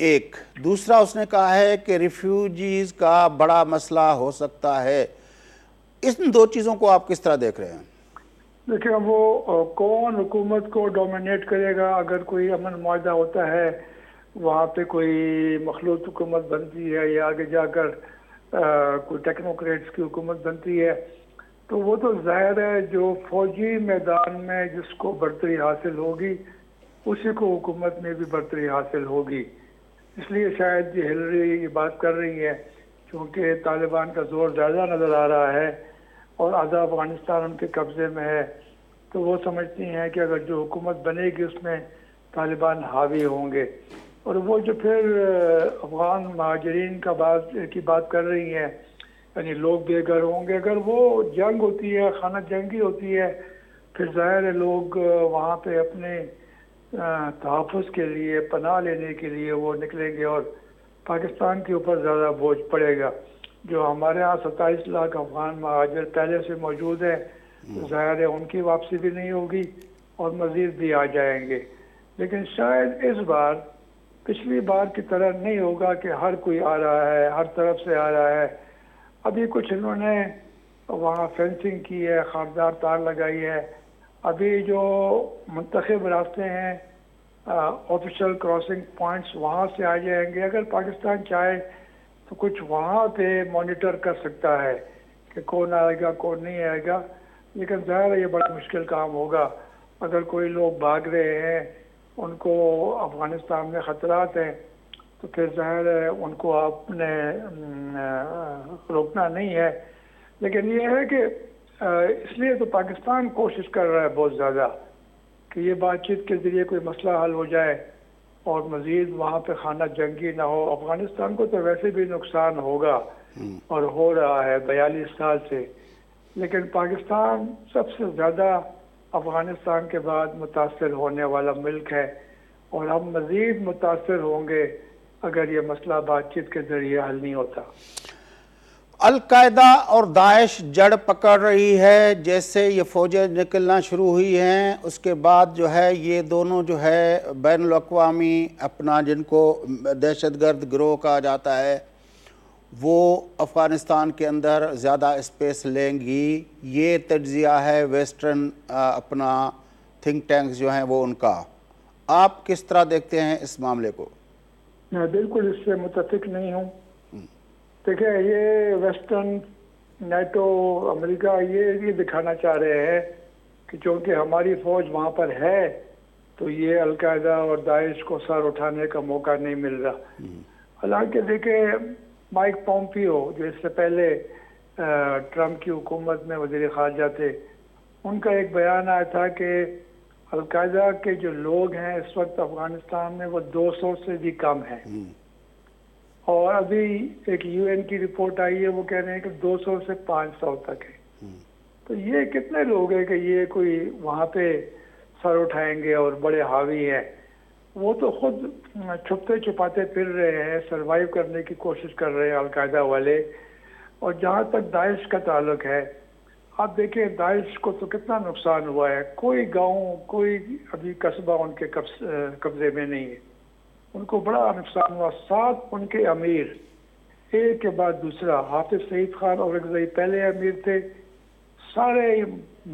ایک دوسرا اس نے کہا ہے کہ ریفیوجیز کا بڑا مسئلہ ہو سکتا ہے. ان دو چیزوں کو آپ کس طرح دیکھ رہے ہیں؟ دیکھیں وہ کون حکومت کو ڈومینیٹ کرے گا. اگر کوئی امن معاہدہ ہوتا ہے وہاں پہ کوئی مخلوط حکومت بنتی ہے یا آگے جا کر کوئی ٹیکنوکریٹس کی حکومت بنتی ہے تو وہ تو ظاہر ہے جو فوجی میدان میں جس کو برتری حاصل ہوگی اسی کو حکومت میں بھی برتری حاصل ہوگی. اس لیے شاید یہ ہلری یہ بات کر رہی ہے کیونکہ طالبان کا زور زیادہ نظر آ رہا ہے اور آدھا افغانستان ان کے قبضے میں ہے تو وہ سمجھتی ہیں کہ اگر جو حکومت بنے گی اس میں طالبان حاوی ہوں گے. اور وہ جو پھر افغان مہاجرین کی بات کر رہی ہیں یعنی لوگ بے گھر ہوں گے. اگر وہ جنگ ہوتی ہے خانہ جنگی ہوتی ہے پھر ظاہر ہے لوگ وہاں پہ اپنے تحفظ کے لیے پناہ لینے کے لیے وہ نکلیں گے اور پاکستان کے اوپر زیادہ بوجھ پڑے گا. جو ہمارے ہاں 27 لاکھ افغان مہاجر پہلے سے موجود ہیں ظاہر ہے ان کی واپسی بھی نہیں ہوگی اور مزید بھی آ جائیں گے. لیکن شاید اس بار پچھلی بار کی طرح نہیں ہوگا کہ ہر کوئی آ رہا ہے ہر طرف سے آ رہا ہے. ابھی کچھ انہوں نے وہاں فینسنگ کی ہے خاردار تار لگائی ہے. ابھی جو منتخب راستے ہیں آفیشل کراسنگ پوائنٹس وہاں سے آ جائیں گے. اگر پاکستان چاہے تو کچھ وہاں پہ مانیٹر کر سکتا ہے کہ کون آئے گا کون نہیں آئے گا. لیکن ظاہر ہے یہ بڑا مشکل کام ہوگا. اگر کوئی لوگ بھاگ رہے ہیں ان کو افغانستان میں خطرات ہیں تو پھر ظاہر ہے ان کو آپ نے روکنا نہیں ہے. لیکن یہ ہے کہ اس لیے تو پاکستان کوشش کر رہا ہے بہت زیادہ کہ یہ بات چیت کے ذریعے کوئی مسئلہ حل ہو جائے اور مزید وہاں پہ خانہ جنگی نہ ہو. افغانستان کو تو ویسے بھی نقصان ہوگا اور ہو رہا ہے 42 سال سے. لیکن پاکستان سب سے زیادہ افغانستان کے بعد متاثر ہونے والا ملک ہے اور ہم مزید متاثر ہوں گے اگر یہ مسئلہ بات چیت کے ذریعے حل نہیں ہوتا. القاعدہ اور داعش جڑ پکڑ رہی ہے. جیسے یہ فوجیں نکلنا شروع ہوئی ہیں اس کے بعد جو ہے یہ دونوں جو ہے بین الاقوامی اپنا جن کو دہشت گرد گروہ کہا جاتا ہے وہ افغانستان کے اندر زیادہ اسپیس لیں گی. یہ تجزیہ ہے ویسٹرن اپنا تھنک ٹینکس جو ہیں وہ ان کا. آپ کس طرح دیکھتے ہیں اس معاملے کو؟ میں بالکل اس سے متفق نہیں ہوں. دیکھیں یہ ویسٹرن نیٹو امریکہ یہ دکھانا چاہ رہے ہیں کہ چونکہ ہماری فوج وہاں پر ہے تو یہ القاعدہ اور داعش کو سر اٹھانے کا موقع نہیں مل رہا. حالانکہ دیکھیں مائک پومپیو جو اس سے پہلے ٹرمپ کی حکومت میں وزیر خارجہ تھے ان کا ایک بیان آیا تھا کہ القاعدہ کے جو لوگ ہیں اس وقت افغانستان میں وہ 200 سے بھی کم ہیں. اور ابھی ایک یو این کی رپورٹ آئی ہے وہ کہہ رہے ہیں کہ 200 سے 500 تک ہے. تو یہ کتنے لوگ ہیں کہ یہ کوئی وہاں پہ سر اٹھائیں گے اور بڑے حاوی ہیں. وہ تو خود چھپتے چھپاتے پھر رہے ہیں سروائیو کرنے کی کوشش کر رہے ہیں القاعدہ والے. اور جہاں تک داعش کا تعلق ہے آپ دیکھیں داعش کو تو کتنا نقصان ہوا ہے. کوئی گاؤں کوئی ابھی قصبہ ان کے قبضے میں نہیں ہے. ان کو بڑا نقصان ہوا. 7 ان کے امیر ایک کے بعد دوسرا حافظ سعید خان اورنگزئی پہلے امیر تھے سارے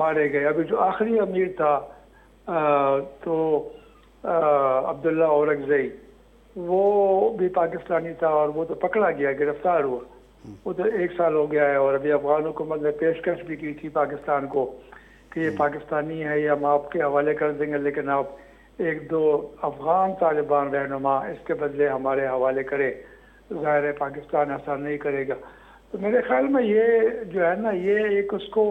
مارے گئے. ابھی جو آخری امیر تھا تو عبداللہ اورنگزئی وہ بھی پاکستانی تھا اور وہ تو پکڑا گیا گرفتار ہوا. وہ تو 1 سال ہو گیا ہے اور ابھی افغان حکومت نے پیشکش بھی کی تھی پاکستان کو کہ یہ پاکستانی ہے یا ہم آپ کے حوالے کر دیں گے لیکن آپ 1-2 افغان طالبان رہنما اس کے بدلے ہمارے حوالے کرے. ظاہر ہے پاکستان ایسا نہیں کرے گا. تو میرے خیال میں یہ جو ہے نا یہ ایک اس کو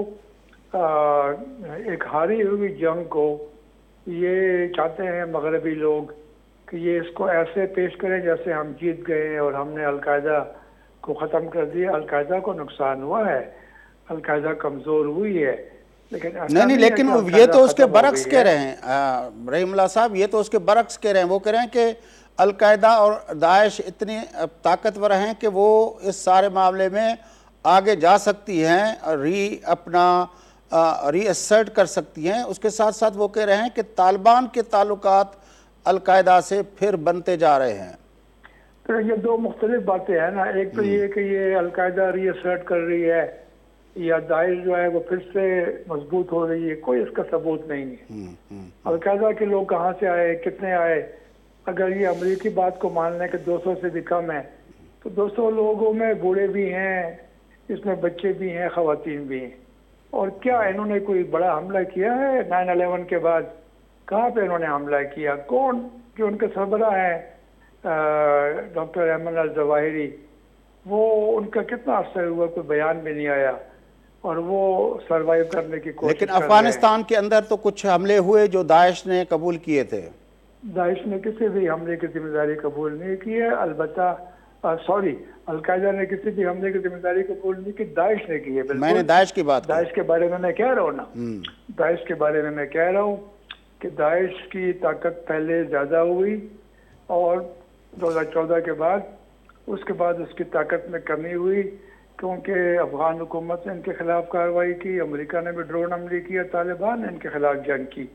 ایک ہاری ہوئی جنگ کو یہ چاہتے ہیں مغربی لوگ کہ یہ اس کو ایسے پیش کریں جیسے ہم جیت گئے اور ہم نے القاعدہ کو ختم کر دیا. القاعدہ کو نقصان ہوا ہے القاعدہ کمزور ہوئی ہے لیکن نہیں لیکن یہ تو اس کے برعکس کہہ رہے ہیں رحیم اللہ صاحب. یہ تو اس کے برعکس کہہ رہے ہیں. وہ کہہ رہے ہیں کہ القاعدہ اور داعش اتنی طاقتور ہیں کہ وہ اس سارے معاملے میں آگے جا سکتی ہیں ری اسرٹ کر سکتی ہیں. اس کے ساتھ ساتھ وہ کہہ رہے ہیں کہ طالبان کے تعلقات القاعدہ سے پھر بنتے جا رہے ہیں. تو یہ دو مختلف باتیں ہیں نا. ایک تو یہ کہ یہ القاعدہ ری اسرٹ کر رہی ہے یا داعش جو ہے وہ پھر سے مضبوط ہو رہی ہے, کوئی اس کا ثبوت نہیں ہے. القاعدہ کے لوگ کہاں سے آئے, کتنے آئے؟ اگر یہ امریکی بات کو مان لیں کہ 200 سے بھی کم ہے تو 200 لوگوں میں بوڑھے بھی ہیں, اس میں بچے بھی ہیں, خواتین بھی ہیں. اور کیا انہوں نے کوئی بڑا حملہ کیا ہے 9/11 کے بعد؟ کہاں پہ انہوں نے حملہ کیا؟ کون جو ان کے سربراہ ہیں ڈاکٹر ایمن الظواہری, وہ ان کا کتنا عرصہ ہوا کوئی بیان بھی نہیں آیا اور وہ سروائیو کرنے کی کوشش لیکن کر رہے ہیں. افغانستان کے اندر تو کچھ حملے ہوئے جو داعش نے قبول کیے تھے. داعش نے کسی بھی حملے کی ذمہ داری قبول نہیں کی ہے. البتہ القاعدہ نے کسی بھی حملے کی ذمہ داری قبول نہیں کی, داعش نے کی ہے. بالکل میں نے داعش کی بات کی. داعش کے بارے میں کہہ رہا ہوں نا, داعش کے بارے میں کہہ رہا ہوں کہ داعش کی طاقت پہلے زیادہ ہوئی اور 2014 کے بعد اس کی طاقت میں کمی ہوئی کیونکہ افغان حکومت نے ان کے خلاف کارروائی کی, امریکہ نے بھی ڈرون حملے کیا, طالبان نے ان کے خلاف جنگ کی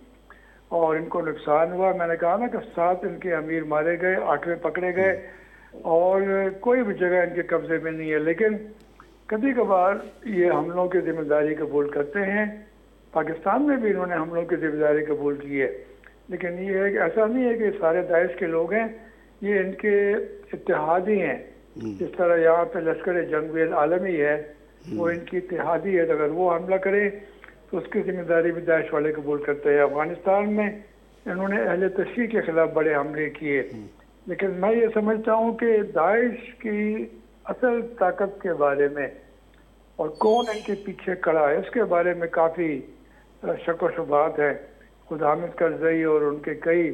اور ان کو نقصان ہوا. میں نے کہا نا کہ 7 ان کے امیر مارے گئے, 8ویں پکڑے گئے اور کوئی بھی جگہ ان کے قبضے میں نہیں ہے. لیکن کبھی کبھار یہ حملوں کی ذمہ داری قبول کرتے ہیں. پاکستان میں بھی انہوں نے حملوں کی ذمہ داری قبول کی ہے, لیکن یہ ہے کہ ایسا نہیں ہے کہ سارے داعش کے لوگ ہیں, یہ ان کے اتحادی ہیں. جس طرح یہاں پہ لشکر جنگی عالمی ہے, وہ ان کی اتحادی ہے. اگر وہ حملہ کرے تو اس کی ذمہ داری بھی داعش والے قبول کرتے ہیں. افغانستان میں انہوں نے اہل تشیع کے خلاف بڑے حملے کیے, لیکن میں یہ سمجھتا ہوں کہ داعش کی اصل طاقت کے بارے میں اور کون ان کے پیچھے کھڑا ہے اس کے بارے میں کافی شک و شبہات ہے. خود حامد کرزئی اور ان کے کئی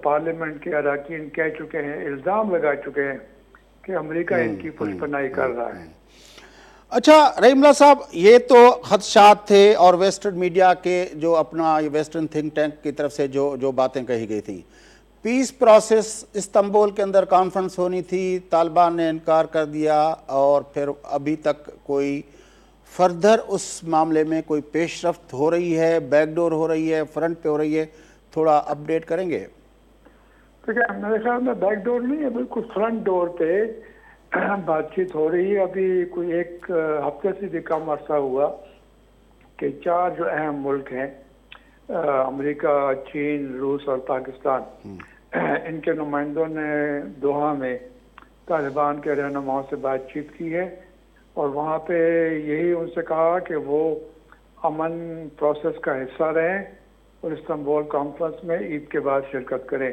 پارلیمنٹ کے اراکین کہہ چکے ہیں, الزام لگا چکے ہیں کہ امریکہ ان کی پشت پناہی کر رہا ہے. اچھا رحیم اللہ صاحب, یہ تو خدشات تھے اور ویسٹرن میڈیا کے جو اپنا ویسٹرن تھنک ٹینک کی طرف سے جو باتیں کہی گئی تھیں. پیس پروسیس استنبول کے اندر کانفرنس ہونی تھی, طالبان نے انکار کر دیا اور پھر ابھی تک کوئی فردر اس معاملے میں کوئی پیش رفت ہو رہی ہے, بیک ڈور ہو رہی ہے, فرنٹ پہ ہو رہی ہے؟ تھوڑا اپڈیٹ کریں گے. میرے خیال میں بیک ڈور نہیں ہے, بالکل فرنٹ ڈور پہ بات چیت ہو رہی ہے. ابھی کوئی 1 ہفتے سے بھی کم عرصہ ہوا کہ 4 جو اہم ملک ہیں امریکہ, چین, روس اور پاکستان, ان کے نمائندوں نے دوحہ میں طالبان کے رہنماؤں سے بات چیت کی ہے اور وہاں پہ یہی ان سے کہا کہ وہ امن پروسیس کا حصہ رہیں اور استنبول کانفرنس میں عید کے بعد شرکت کریں.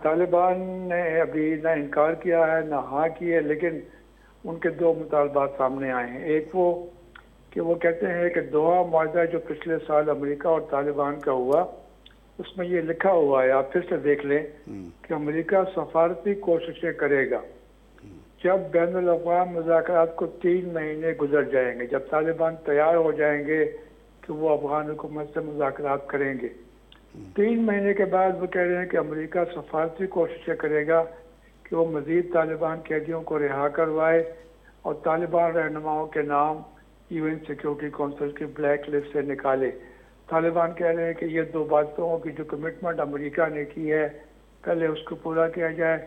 طالبان نے ابھی نہ انکار کیا ہے نہ ہاں کی ہے, لیکن ان کے 2 مطالبات سامنے آئے ہیں. ایک وہ کہ وہ کہتے ہیں کہ دوحہ معاہدہ جو پچھلے سال امریکہ اور طالبان کا ہوا, اس میں یہ لکھا ہوا ہے, آپ پھر سے دیکھ لیں, کہ امریکہ سفارتی کوششیں کرے گا جب بین الاقوامی مذاکرات کو 3 مہینے گزر جائیں گے, جب طالبان تیار ہو جائیں گے کہ وہ افغان حکومت سے مذاکرات کریں گے. 3 مہینے کے بعد وہ کہہ رہے ہیں کہ امریکہ سفارتی کوششیں کرے گا کہ وہ مزید طالبان قیدیوں کو رہا کروائے اور طالبان رہنماؤں کے نام UN سیکیورٹی کونسل کی بلیک لسٹ سے نکالے. طالبان کہہ رہے ہیں کہ یہ 2 باتوں کی جو کمٹمنٹ امریکہ نے کی ہے پہلے اس کو پورا کیا جائے.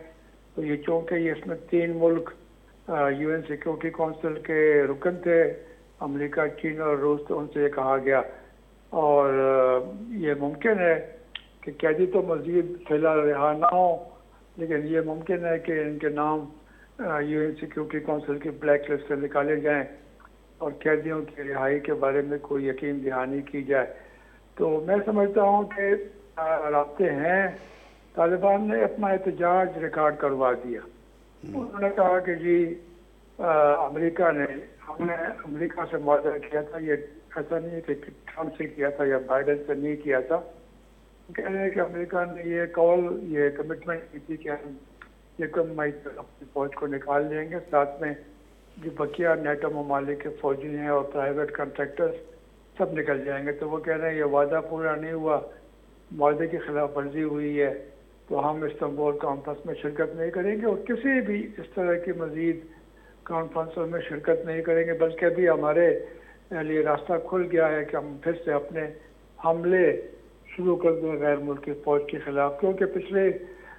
تو یہ چونکہ یہ اس میں 3 ملک UN سیکیورٹی کونسل کے رکن تھے, امریکہ, چین اور روس, تو ان سے یہ کہا گیا. اور یہ ممکن ہے کہ قیدی تو مزید فی الحال رہا نہ ہو, لیکن یہ ممکن ہے کہ ان کے نام UN سیکیورٹی کونسل کی بلیک لسٹ سے نکالے جائیں اور قیدیوں کی رہائی کے بارے میں کوئی یقین دہانی کی جائے. تو میں سمجھتا ہوں کہ رابطے ہیں. طالبان نے اپنا احتجاج ریکارڈ کروا دیا. انہوں نے کہا کہ جی ہم نے امریکہ سے معاہدہ کیا تھا, یہ ایسا نہیں ہے کہ ٹرمپ سے کیا تھا یا بائیڈن سے نہیں کیا تھا. کہہ رہے ہیں کہ امریکہ نے یہ کمٹمنٹ کی تھی کہ ہم 1 مئی تک اپنی فوج کو نکال لیں گے, ساتھ میں جو بقیہ نیٹو ممالک کے فوجی ہیں اور پرائیویٹ کنٹریکٹرز سب نکل جائیں گے. تو وہ کہہ رہے ہیں یہ وعدہ پورا نہیں ہوا, معاہدے کی خلاف ورزی ہوئی ہے, تو ہم استنبول کانفرنس میں شرکت نہیں کریں گے اور کسی بھی اس طرح کی مزید کانفرنسوں میں شرکت نہیں کریں گے. بلکہ ابھی ہمارے لیے راستہ کھل گیا ہے کہ ہم پھر سے اپنے حملے شروع کر دیں غیر ملکی فوج کے خلاف, کیونکہ پچھلے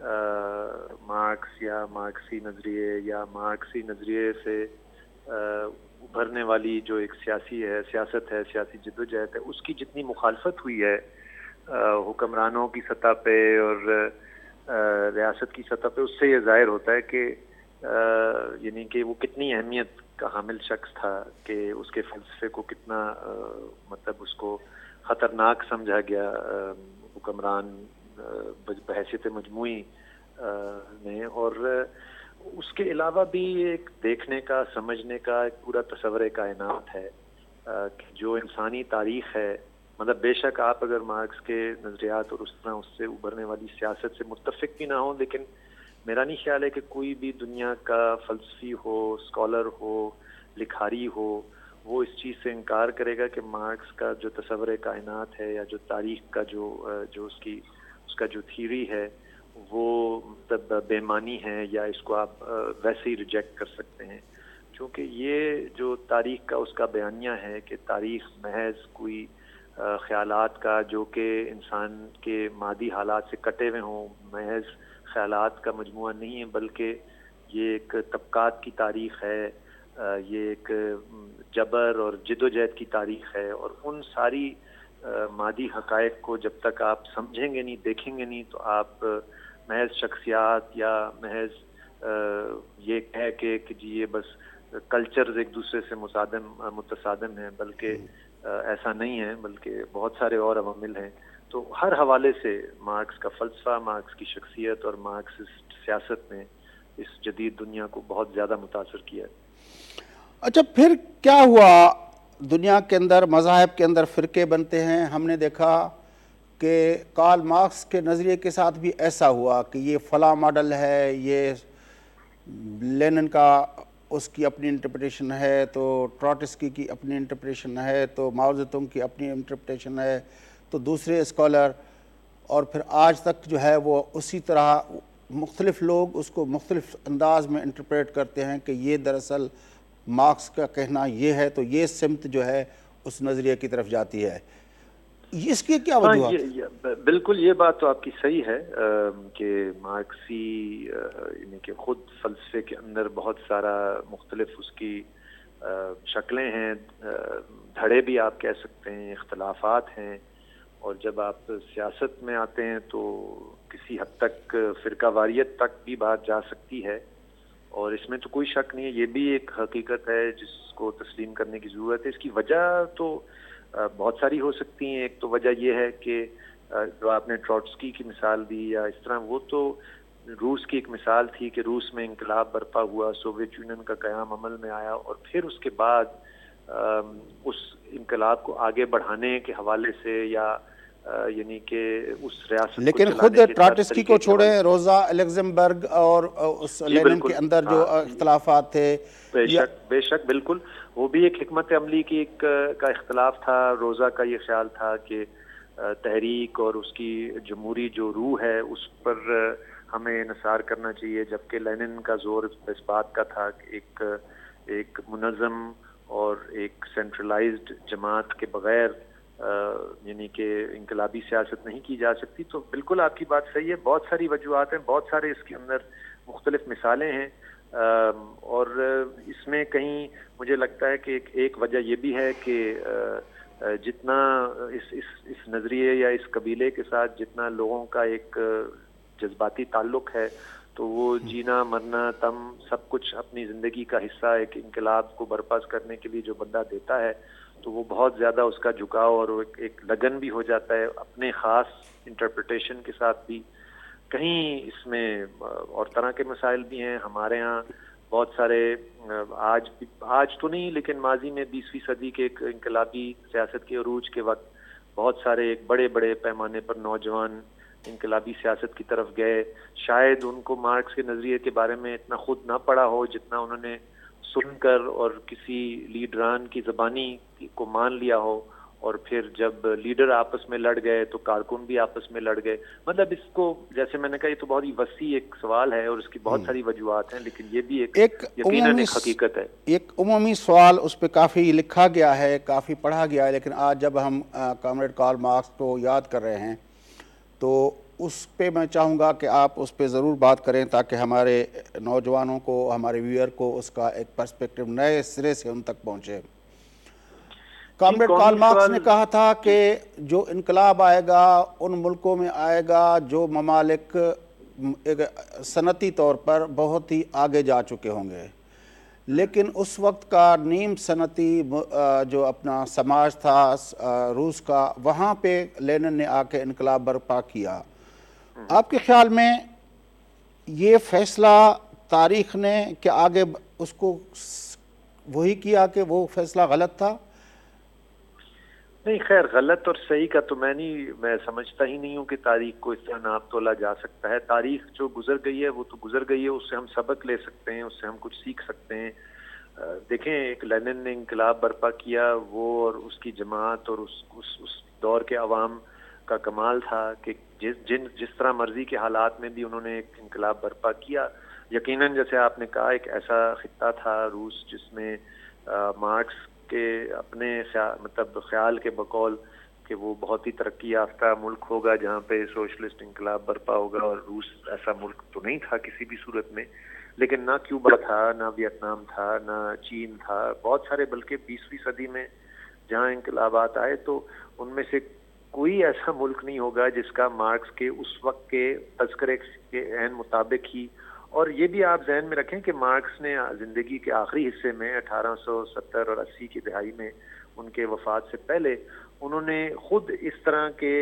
مارکس یا مارکسی نظریے یا مارکسی نظریے سے ابھرنے والی جو ایک سیاست ہے سیاسی جدوجہد ہے اس کی جتنی مخالفت ہوئی ہے حکمرانوں کی سطح پہ اور ریاست کی سطح پہ، اس سے یہ ظاہر ہوتا ہے کہ یعنی کہ وہ کتنی اہمیت کا حامل شخص تھا، کہ اس کے فلسفے کو کتنا مطلب اس کو خطرناک سمجھا گیا حکمران بحیثیت مجموعی نے، اور اس کے علاوہ بھی ایک دیکھنے کا سمجھنے کا ایک پورا تصور کائنات ہے کہ جو انسانی تاریخ ہے، مطلب بے شک آپ اگر مارکس کے نظریات اور اس طرح اس سے ابھرنے والی سیاست سے متفق بھی نہ ہوں، لیکن میرا نہیں خیال ہے کہ کوئی بھی دنیا کا فلسفی ہو، اسکالر ہو، لکھاری ہو، وہ اس چیز سے انکار کرے گا کہ مارکس کا جو تصور کائنات ہے یا جو تاریخ کا جو اس کا جو تھیوری ہے وہ مطلب بے معنی ہے، یا اس کو آپ ویسے ہی ریجیکٹ کر سکتے ہیں، کیونکہ یہ جو تاریخ کا اس کا بیانیہ ہے کہ تاریخ محض کوئی خیالات کا جو کہ انسان کے مادی حالات سے کٹے ہوئے ہوں، محض خیالات کا مجموعہ نہیں ہے، بلکہ یہ ایک طبقات کی تاریخ ہے، یہ ایک جبر اور جدوجہد کی تاریخ ہے، اور ان ساری مادی حقائق کو جب تک آپ سمجھیں گے نہیں، دیکھیں گے نہیں، تو آپ محض شخصیات یا محض یہ کہہ کے کہ جی یہ بس کلچرز ایک دوسرے سے متصادم ہیں، بلکہ ایسا نہیں ہے، بلکہ بہت سارے اور عوامل ہیں۔ تو ہر حوالے سے مارکس کا فلسفہ، مارکس کی شخصیت اور مارکسسٹ سیاست نے اس جدید دنیا کو بہت زیادہ متاثر کیا ہے۔ اچھا، پھر کیا ہوا دنیا کے اندر؟ مذاہب کے اندر فرقے بنتے ہیں۔ ہم نے دیکھا کہ کارل مارکس کے نظریے کے ساتھ بھی ایسا ہوا کہ یہ فلاں ماڈل ہے، یہ لینن کا اس کی اپنی انٹرپریٹیشن ہے، تو ٹراٹسکی کی اپنی انٹرپریٹیشن ہے، تو ماؤ زیدونگ کی اپنی انٹرپریٹیشن ہے، تو دوسرے اسکالر، اور پھر آج تک جو ہے وہ اسی طرح مختلف لوگ اس کو مختلف انداز میں انٹرپریٹ کرتے ہیں کہ یہ دراصل مارکس کا کہنا یہ ہے، تو یہ سمت جو ہے اس نظریے کی طرف جاتی ہے۔ اس کی کیا وجوہات؟ بالکل یہ بات تو آپ کی صحیح ہے کہ مارکسی یعنی کہ خود فلسفے کے اندر بہت سارا مختلف اس کی شکلیں ہیں، دھڑے بھی آپ کہہ سکتے ہیں، اختلافات ہیں، اور جب آپ سیاست میں آتے ہیں تو کسی حد تک فرقہ واریت تک بھی بات جا سکتی ہے، اور اس میں تو کوئی شک نہیں ہے، یہ بھی ایک حقیقت ہے جس کو تسلیم کرنے کی ضرورت ہے۔ اس کی وجہ تو بہت ساری ہو سکتی ہیں۔ ایک تو وجہ یہ ہے کہ جو آپ نے ٹراٹسکی کی مثال دی یا اس طرح، وہ تو روس کی ایک مثال تھی کہ روس میں انقلاب برپا ہوا، سوویت یونین کا قیام عمل میں آیا، اور پھر اس کے بعد اس انقلاب کو آگے بڑھانے کے حوالے سے یا یعنی کہ اس ریاست لیکن خود ٹراٹسکی کو چھوڑے روزا لیکزمبرگ اور اس لینن کے اندر جو اختلافات تھے، بے شک بالکل، وہ بھی ایک حکمت عملی کی کا اختلاف تھا۔ روزا کا یہ خیال تھا کہ تحریک اور اس کی جمہوری جو روح ہے اس پر ہمیں انحصار کرنا چاہیے، جبکہ لینن کا زور اس بات کا تھا کہ ایک منظم اور ایک سینٹرلائزڈ جماعت کے بغیر یعنی کہ انقلابی سیاست نہیں کی جا سکتی۔ تو بالکل آپ کی بات صحیح ہے، بہت ساری وجوہات ہیں، بہت سارے اس کے اندر مختلف مثالیں ہیں، اور اس میں کہیں مجھے لگتا ہے کہ ایک وجہ یہ بھی ہے کہ جتنا اس نظریے یا اس قبیلے کے ساتھ جتنا لوگوں کا ایک جذباتی تعلق ہے، تو وہ جینا مرنا تم سب کچھ اپنی زندگی کا حصہ ایک انقلاب کو برپا کرنے کے لیے جو بندہ دیتا ہے، تو وہ بہت زیادہ اس کا جھکاؤ اور ایک لگن بھی ہو جاتا ہے اپنے خاص انٹرپریٹیشن کے ساتھ بھی۔ کہیں اس میں اور طرح کے مسائل بھی ہیں۔ ہمارے ہاں بہت سارے آج تو نہیں لیکن ماضی میں 20ویں صدی کے ایک انقلابی سیاست کے عروج کے وقت بہت سارے ایک بڑے بڑے پیمانے پر نوجوان انقلابی سیاست کی طرف گئے۔ شاید ان کو مارکس کے نظریے کے بارے میں اتنا خود نہ پڑھا ہو جتنا انہوں نے سن کر اور کسی لیڈران کی زبانی کو مان لیا ہو، اور پھر جب لیڈر آپس میں لڑ گئے تو کارکن بھی آپس میں لڑ گئے۔ مطلب اس کو جیسے میں نے کہا یہ تو بہت ہی وسیع ایک سوال ہے اور اس کی بہت ساری وجوہات ہیں، لیکن یہ بھی ایک یقیناً ایک حقیقت ہے۔ ایک عمومی سوال اس پہ کافی لکھا گیا ہے، کافی پڑھا گیا ہے، لیکن آج جب ہم کامریڈ کارل مارکس کو یاد کر رہے ہیں تو اس پہ میں چاہوں گا کہ آپ اس پہ ضرور بات کریں تاکہ ہمارے نوجوانوں کو، ہمارے ویور کو اس کا ایک پرسپیکٹو نئے سرے سے ان تک پہنچے۔ کامریڈ کارل قومی مارکس نے سوال کہا تھا کہ جو انقلاب آئے گا ان ملکوں میں آئے گا جو ممالک صنعتی طور پر بہت ہی آگے جا چکے ہوں گے، لیکن اس وقت کا نیم صنعتی جو اپنا سماج تھا روس کا، وہاں پہ لینن نے آ کے انقلاب برپا کیا۔ آپ کے خیال میں یہ فیصلہ تاریخ نے کہ آگے اس کو وہی کیا کہ وہ فیصلہ غلط تھا؟ نہیں، خیر غلط اور صحیح کا تو میں سمجھتا ہی نہیں ہوں کہ تاریخ کو اس طرح ناپ تولا جا سکتا ہے۔ تاریخ جو گزر گئی ہے وہ تو گزر گئی ہے، اس سے ہم سبق لے سکتے ہیں، اس سے ہم کچھ سیکھ سکتے ہیں۔ دیکھیں، ایک لینن نے انقلاب برپا کیا، وہ اور اس کی جماعت اور اس دور کے عوام کا کمال تھا کہ جس طرح مرضی کے حالات میں بھی انہوں نے ایک انقلاب برپا کیا۔ یقیناً جیسے آپ نے کہا، ایک ایسا خطہ تھا روس جس میں مارکس کے اپنے خیال کے بقول کہ وہ بہت ہی ترقی یافتہ ملک ہوگا جہاں پہ سوشلسٹ انقلاب برپا ہوگا، اور روس ایسا ملک تو نہیں تھا کسی بھی صورت میں، لیکن نہ کیوبا تھا، نہ ویتنام تھا، نہ چین تھا، بہت سارے، بلکہ 20ویں صدی میں جہاں انقلابات آئے تو ان میں سے کوئی ایسا ملک نہیں ہوگا جس کا مارکس کے اس وقت کے تذکرے کے عین مطابق ہی۔ اور یہ بھی آپ ذہن میں رکھیں کہ مارکس نے زندگی کے آخری حصے میں 1870 اور 80 کی دہائی میں، ان کے وفات سے پہلے، انہوں نے خود اس طرح کے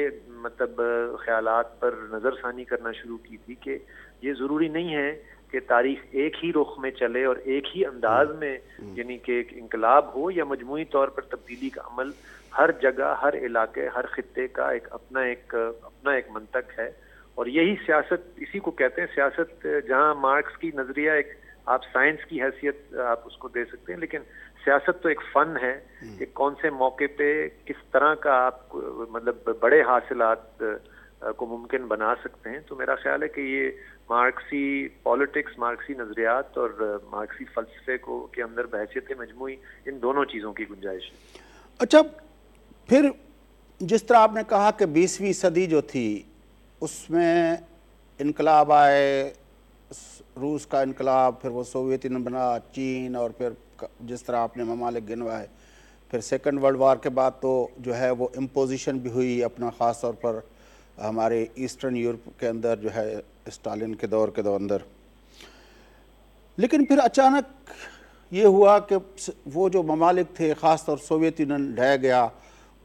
خیالات پر نظر ثانی کرنا شروع کی تھی کہ یہ ضروری نہیں ہے کہ تاریخ ایک ہی رخ میں چلے اور ایک ہی انداز میں، یعنی کہ ایک انقلاب ہو یا مجموعی طور پر تبدیلی کا عمل ہر جگہ، ہر علاقے، ہر خطے کا اپنا ایک منطق ہے۔ اور یہی سیاست، اسی کو کہتے ہیں سیاست، جہاں مارکس کی نظریہ ایک، آپ سائنس کی حیثیت آپ اس کو دے سکتے ہیں، لیکن سیاست تو ایک فن ہے کہ کون سے موقع پہ کس طرح کا آپ بڑے حاصلات کو ممکن بنا سکتے ہیں۔ تو میرا خیال ہے کہ یہ مارکسی پالیٹکس، مارکسی نظریات اور مارکسی فلسفے کے اندر بحثیت مجموعی ان دونوں چیزوں کی گنجائش ہے۔ اچھا، پھر جس طرح آپ نے کہا کہ 20ویں صدی جو تھی اس میں انقلاب آئے، روس کا انقلاب، پھر وہ سوویت یونین بنا، چین، اور پھر جس طرح آپ نے ممالک گنوائے، پھر سیکنڈ ورلڈ وار کے بعد تو جو ہے وہ امپوزیشن بھی ہوئی اپنا، خاص طور پر ہمارے ایسٹرن یورپ کے اندر جو ہے اسٹالن کے دور کے اندر۔ لیکن پھر اچانک یہ ہوا کہ وہ جو ممالک تھے، خاص طور سوویت یونین ڈھہ گیا،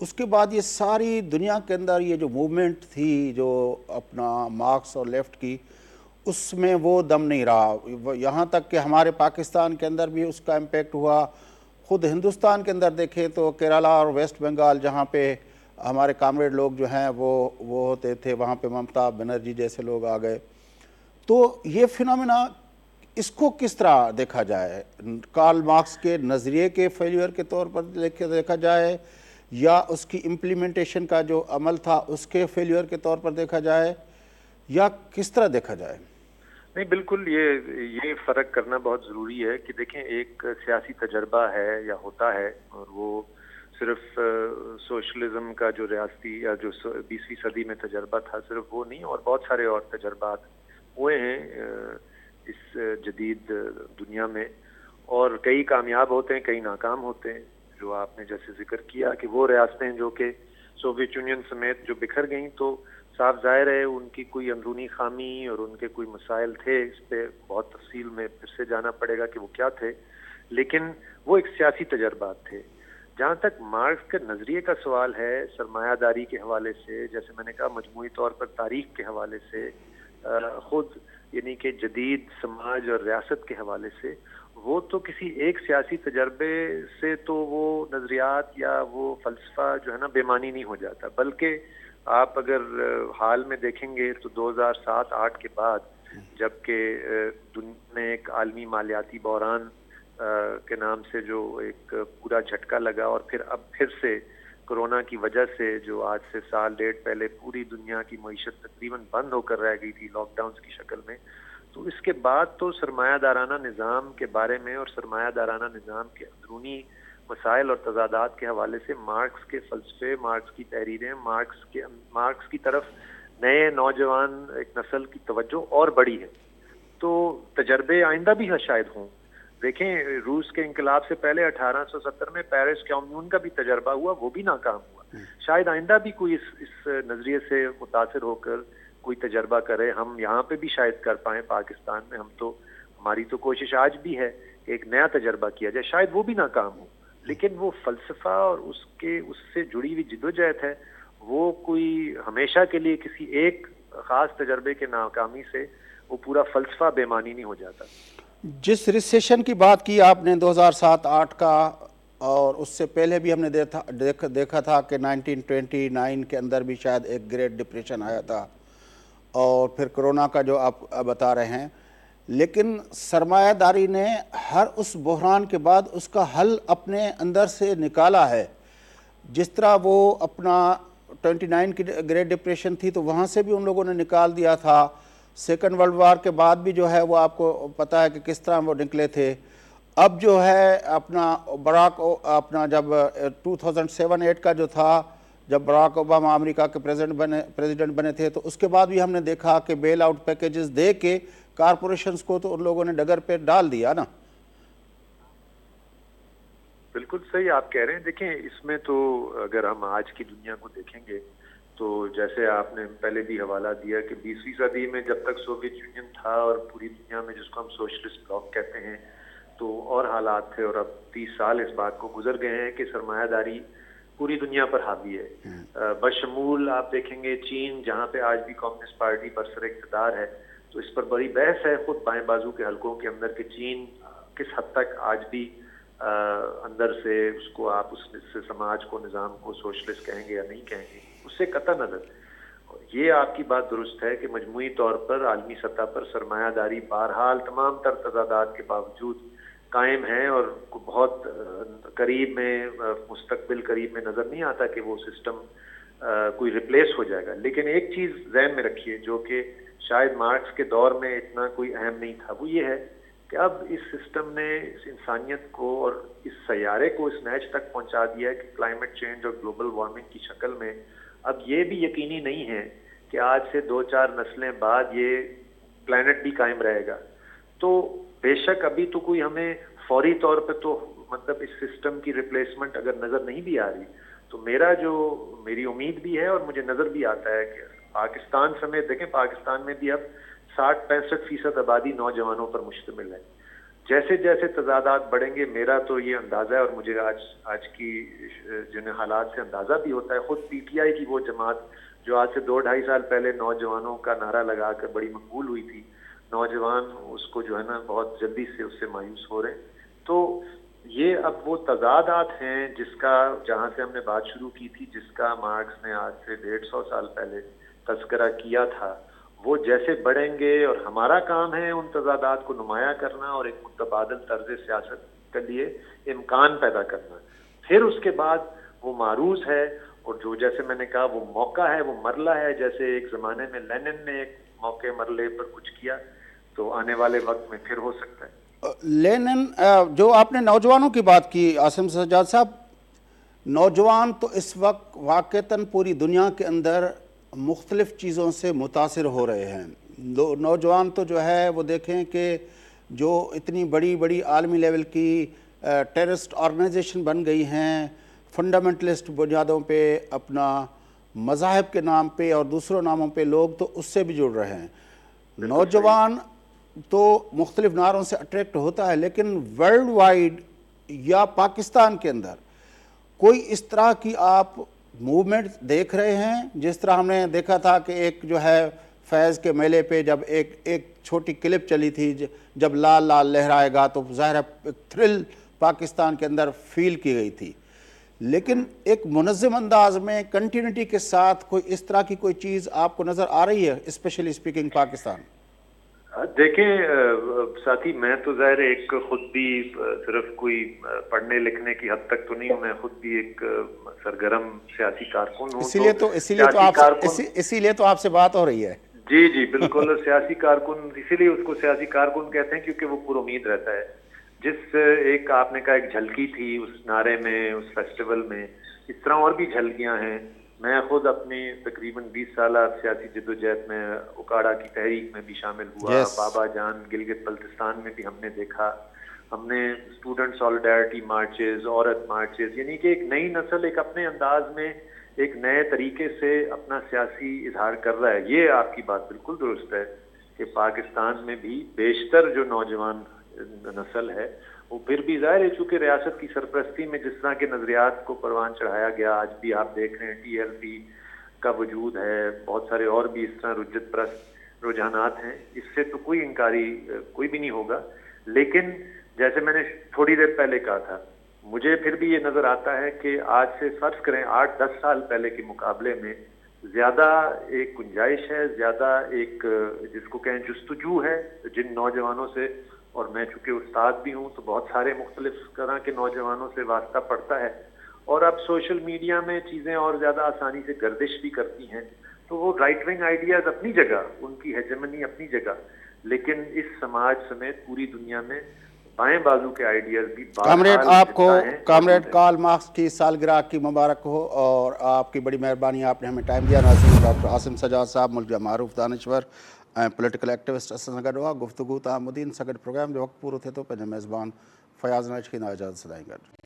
اس کے بعد یہ ساری دنیا کے اندر یہ جو موومنٹ تھی جو اپنا مارکس اور لیفٹ کی، اس میں وہ دم نہیں رہا، یہاں تک کہ ہمارے پاکستان کے اندر بھی اس کا امپیکٹ ہوا۔ خود ہندوستان کے اندر دیکھیں تو کیرالہ اور ویسٹ بنگال جہاں پہ ہمارے کامریڈ لوگ جو ہیں وہ ہوتے تھے، وہاں پہ ممتا بنرجی جیسے لوگ آ گئے۔ تو یہ فینومینا، اس کو کس طرح دیکھا جائے؟ کارل مارکس کے نظریے کے فیلیور کے طور پر دیکھا جائے، یا اس کی امپلیمنٹیشن کا جو عمل تھا اس کے فیلیور کے طور پر دیکھا جائے، یا کس طرح دیکھا جائے؟ نہیں، بالکل یہ فرق کرنا بہت ضروری ہے کہ دیکھیں، ایک سیاسی تجربہ ہے یا ہوتا ہے، اور وہ صرف سوشلزم کا جو ریاستی یا جو 20ویں صدی میں تجربہ تھا، صرف وہ نہیں، اور بہت سارے اور تجربات ہوئے ہیں اس جدید دنیا میں، اور کئی کامیاب ہوتے ہیں، کئی ناکام ہوتے ہیں۔ جو آپ نے جیسے ذکر کیا کہ وہ ریاستیں جو کہ سوویت یونین سمیت جو بکھر گئیں، تو صاف ظاہر ہے ان کی کوئی اندرونی خامی اور ان کے کوئی مسائل تھے، اس پہ بہت تفصیل میں پھر سے جانا پڑے گا کہ وہ کیا تھے، لیکن وہ ایک سیاسی تجربات تھے۔ جہاں تک مارکس کے نظریے کا سوال ہے، سرمایہ داری کے حوالے سے، جیسے میں نے کہا مجموعی طور پر تاریخ کے حوالے سے، خود یعنی کہ جدید سماج اور ریاست کے حوالے سے، وہ تو کسی ایک سیاسی تجربے سے تو وہ نظریات یا وہ فلسفہ جو ہے نا بے معنی نہیں ہو جاتا، بلکہ آپ اگر حال میں دیکھیں گے تو 2007-8 کے بعد جب کہ دنیا نے ایک عالمی مالیاتی بحران کے نام سے جو ایک پورا جھٹکا لگا، اور پھر سے کرونا کی وجہ سے جو آج سے سال ڈیڑھ پہلے پوری دنیا کی معیشت تقریباً بند ہو کر رہ گئی تھی لاک ڈاؤنز کی شکل میں، تو اس کے بعد تو سرمایہ دارانہ نظام کے بارے میں اور سرمایہ دارانہ نظام کے اندرونی مسائل اور تضادات کے حوالے سے مارکس کے فلسفے، مارکس کی تحریریں، مارکس کی طرف نئے نوجوان ایک نسل کی توجہ اور بڑی ہے، تو تجربے آئندہ بھی شاید ہوں. دیکھیں روس کے انقلاب سے پہلے 1870 میں پیرس کمیون کا بھی تجربہ ہوا، وہ بھی ناکام ہوا. شاید آئندہ بھی کوئی اس نظریے سے متاثر ہو کر کوئی تجربہ کرے. ہم یہاں پہ بھی شاید کر پائیں پاکستان میں. ہماری تو کوشش آج بھی ہے کہ ایک نیا تجربہ کیا جائے، شاید وہ بھی ناکام ہو، لیکن وہ فلسفہ اور اس سے جڑی ہوئی جدوجہد ہے، وہ کوئی ہمیشہ کے لیے کسی ایک خاص تجربے کے ناکامی سے وہ پورا فلسفہ بے معنی نہیں ہو جاتا. جس ریسیشن کی بات کی آپ نے 2007-8 کا، اور اس سے پہلے بھی ہم نے دیکھا تھا کہ 1929 کے اندر بھی شاید ایک گریٹ ڈپریشن آیا تھا، اور پھر کرونا کا جو آپ بتا رہے ہیں. لیکن سرمایہ داری نے ہر اس بحران کے بعد اس کا حل اپنے اندر سے نکالا ہے. جس طرح وہ اپنا 29 کی گریٹ ڈپریشن تھی تو وہاں سے بھی ان لوگوں نے نکال دیا تھا. سیکنڈ ورلڈ وار کے بعد بھی جو ہے وہ آپ کو پتہ ہے کہ کس طرح وہ نکلے تھے. اب جو ہے اپنا جب 2007-8 کا جو تھا، جب براک اوباما امریکہ کے پریزیڈنٹ بنے تھے، تو اس کے بعد بھی ہم نے دیکھا کہ بیل آؤٹ پیکیجز دے کے کارپوریشنز کو تو ان لوگوں نے ڈگر پہ ڈال دیا نا. بالکل صحیح آپ کہہ رہے ہیں. دیکھیں اس میں تو اگر ہم آج کی دنیا کو دیکھیں گے تو جیسے آپ نے پہلے بھی حوالہ دیا کہ 20ویں صدی میں جب تک سوویت یونین تھا اور پوری دنیا میں جس کو ہم سوشلسٹ بلاک کہتے ہیں تو اور حالات تھے، اور اب 30 سال اس بات کو گزر گئے ہیں کہ سرمایہ داری پوری دنیا پر حاوی ہے. بشمول آپ دیکھیں گے چین، جہاں پہ آج بھی کمیونسٹ پارٹی برسر اقتدار ہے، تو اس پر بڑی بحث ہے خود بائیں بازو کے حلقوں کے اندر کہ چین کس حد تک آج بھی اندر سے اس کو آپ اس سے سماج کو، نظام کو سوشلسٹ کہیں گے یا نہیں کہیں گے، اس سے قطع نظر. یہ آپ کی بات درست ہے کہ مجموعی طور پر عالمی سطح پر سرمایہ داری بہرحال تمام تر تضادات کے باوجود قائم ہے، اور بہت قریب میں، مستقبل قریب میں نظر نہیں آتا کہ وہ سسٹم کوئی ریپلیس ہو جائے گا. لیکن ایک چیز ذہن میں رکھیے جو کہ شاید مارکس کے دور میں اتنا کوئی اہم نہیں تھا، وہ یہ ہے کہ اب اس سسٹم نے اس انسانیت کو اور اس سیارے کو اس نیچ تک پہنچا دیا ہے کہ کلائمیٹ چینج اور گلوبل وارمنگ کی شکل میں اب یہ بھی یقینی نہیں ہے کہ آج سے 2-4 نسلیں بعد یہ پلانٹ بھی قائم رہے گا. تو بے شک ابھی تو کوئی ہمیں فوری طور پہ تو مطلب اس سسٹم کی ریپلیسمنٹ اگر نظر نہیں بھی آ رہی، تو میری امید بھی ہے اور مجھے نظر بھی آتا ہے کہ پاکستان سمیت دیکھیں پاکستان میں بھی اب 60-65% آبادی نوجوانوں پر مشتمل ہے. جیسے جیسے تضادات بڑھیں گے، میرا تو یہ اندازہ ہے اور مجھے آج کی جن حالات سے اندازہ بھی ہوتا ہے، خود پی ٹی آئی کی وہ جماعت جو آج سے 2-2.5 سال پہلے نوجوانوں کا نعرہ لگا کر بڑی مقبول ہوئی تھی، نوجوان اس کو جو ہے نا بہت جلدی سے اس سے مایوس ہو رہے ہیں. تو یہ اب وہ تضادات ہیں جہاں سے ہم نے بات شروع کی تھی، جس کا مارکس نے آج سے 150 سال پہلے تذکرہ کیا تھا، وہ جیسے بڑھیں گے اور ہمارا کام ہے ان تضادات کو نمایاں کرنا اور ایک متبادل طرز سیاست کے لیے امکان پیدا کرنا. پھر اس کے بعد وہ معروض ہے، اور جو جیسے میں نے کہا وہ موقع ہے، وہ مرلہ ہے. جیسے ایک زمانے میں لینن نے ایک موقع مرلے پر کچھ کیا، تو آنے والے وقت میں پھر ہو سکتا ہے. لینن، جو آپ نے نوجوانوں کی بات کی عاصم سجاد صاحب، نوجوان تو اس وقت واقعتاً پوری دنیا کے اندر مختلف چیزوں سے متاثر ہو رہے ہیں. نوجوان تو جو ہے وہ دیکھیں کہ جو اتنی بڑی بڑی عالمی لیول کی ٹیررسٹ آرگنائزیشن بن گئی ہیں، فنڈامنٹلسٹ بنیادوں پہ، اپنا مذاہب کے نام پہ اور دوسروں ناموں پہ لوگ تو اس سے بھی جڑ رہے ہیں. نوجوان تو مختلف نعروں سے اٹریکٹ ہوتا ہے، لیکن ورلڈ وائڈ یا پاکستان کے اندر کوئی اس طرح کی آپ موومنٹ دیکھ رہے ہیں؟ جس طرح ہم نے دیکھا تھا کہ ایک جو ہے فیض کے میلے پہ جب ایک چھوٹی کلپ چلی تھی، جب لال لال لہرائے گا، تو ظاہر ہے تھرل پاکستان کے اندر فیل کی گئی تھی. لیکن ایک منظم انداز میں کنٹینیوٹی کے ساتھ کوئی اس طرح کی کوئی چیز آپ کو نظر آ رہی ہے، اسپیشلی اسپیکنگ پاکستان؟ دیکھیں ساتھی، میں تو ظاہر ایک خود بھی صرف کوئی پڑھنے لکھنے کی حد تک تو نہیں ہوں، میں خود بھی ایک سرگرم سیاسی کارکن ہوں. اسی لیے تو آپ سے بات ہو رہی ہے. جی بالکل. سیاسی کارکن اسی لیے اس کو سیاسی کارکن کہتے ہیں کیونکہ وہ پر امید رہتا ہے. جس ایک آپ نے کہا ایک جھلکی تھی اس نعرے میں، اس فیسٹیول میں، اس طرح اور بھی جھلکیاں ہیں میں خود اپنی تقریباً 20 سالہ سیاسی جدوجہد میں اکاڑا کی تحریک میں بھی شامل ہوا. Yes. بابا جان گلگت بلتستان میں بھی ہم نے دیکھا. ہم نے اسٹوڈنٹ سالیڈیرٹی مارچز, عورت مارچز, یعنی کہ ایک نئی نسل ایک اپنے انداز میں ایک نئے طریقے سے اپنا سیاسی اظہار کر رہا ہے. یہ آپ کی بات بالکل درست ہے کہ پاکستان میں بھی بیشتر جو نوجوان نسل ہے وہ پھر بھی ظاہر ہے چونکہ ریاست کی سرپرستی میں جس طرح کے نظریات کو پروان چڑھایا گیا, آج بھی آپ دیکھ رہے ہیں ٹی ایل پی کا وجود ہے, بہت سارے اور بھی اس طرح رجت پرست رجحانات ہیں, اس سے تو کوئی انکاری کوئی بھی نہیں ہوگا. لیکن جیسے میں نے تھوڑی دیر پہلے کہا تھا, مجھے پھر بھی یہ نظر آتا ہے کہ آج سے فرض کریں 8-10 سال پہلے کے مقابلے میں زیادہ ایک گنجائش ہے, زیادہ ایک جس کو کہیں جستجو ہے جن نوجوانوں سے. اور میں چونکہ استاد بھی ہوں تو بہت سارے مختلف طرح کے نوجوانوں سے واسطہ پڑتا ہے, اور اب سوشل میڈیا میں چیزیں اور زیادہ آسانی سے گردش بھی کرتی ہیں, تو وہ رائٹ ونگ آئیڈیاز اپنی جگہ, ان کی ہیجمنی اپنی جگہ, لیکن اس سماج سمیت پوری دنیا میں بائیں بازو کے آئیڈیاز بھی کامریڈ آپ کو کامریڈ کارل مارکس کی سالگرہ کی مبارک ہو, اور آپ کی بڑی مہربانی, آپ نے ہمیں ٹائم دیا. ناظرین, ڈاکٹر عاصم سجاد صاحب ملک جا معروف دانشور پولیٹیکل ایکٹیوسٹ اساں گڈ ہوا گفتگو تاں مدین سگڈ پروگرام جو وقت پورو تھے تو پنجے میزبان فیاض نائچ کی اجازت سدائیں گڈ.